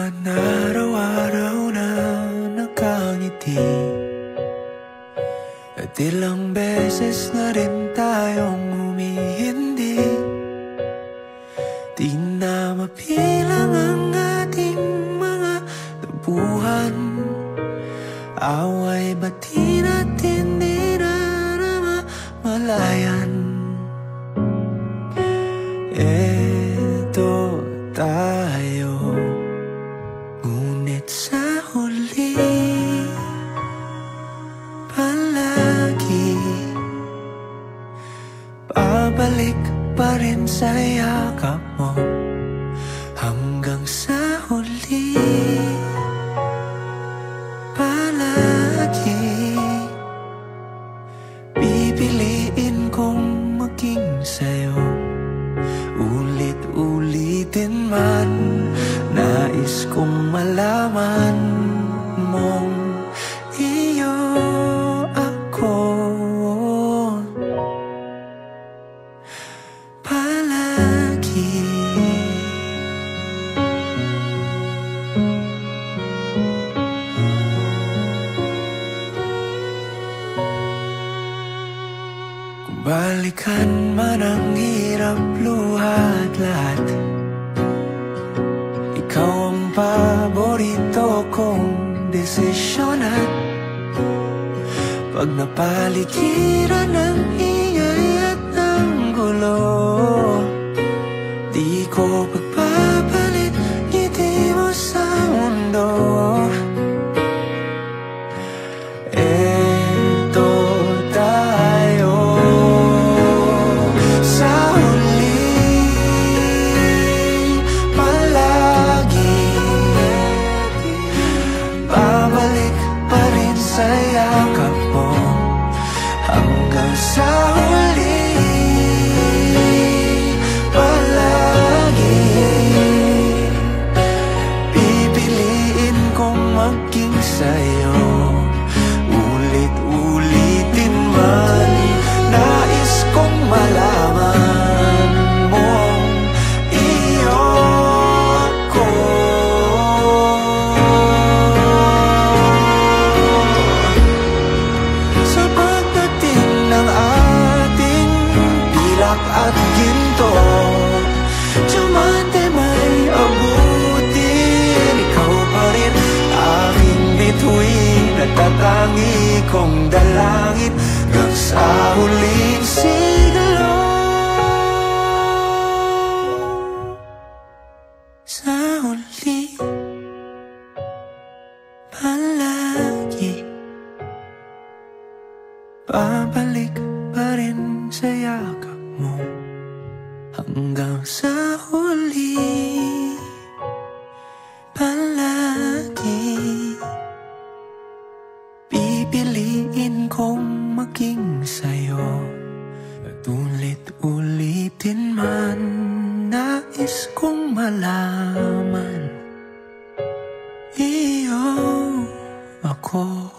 naman araw-araw na nakangiti, at ilang beses na rin tayong humihindi. Di na mapilang ang ating mga tabuhan, away bati natin di na malayan. Eto tayo, ngunit sa huli palagi babalik pa rin sa yakap mo. Hanggang sa huli palagi pipiliin kong maging sa'yo. Ulit-ulitin man, nais kong malaman mong iyo ako palagi. Kung balikan man ang hirap, luhat lahat, ikaw ang paborito kong desisyonan. Pag napaligiran ng ingay at ng gulo, di ko pagpapalit ngiti mo sa mundo. Eto tayo, sa huli palagi babalik pa rin sa yakap mo. Hanggang sa huli palagi pipiliin kong maging sa'yo. Ulit-ulitin man, nais kong malaman mong iyo ako. Sa pagdating ng ating pilak at ginto, diamante may abutin, ikaw pa rin aking bituin, natatangi kong dalangin hanggang sa huling siglo. Sa huli palagi babalik pa rin sa yakap mo. Hanggang sa huli palagi pipiliin kong maging sa'yo. At ulit-ulitin man, nais kong malaman iyo ako.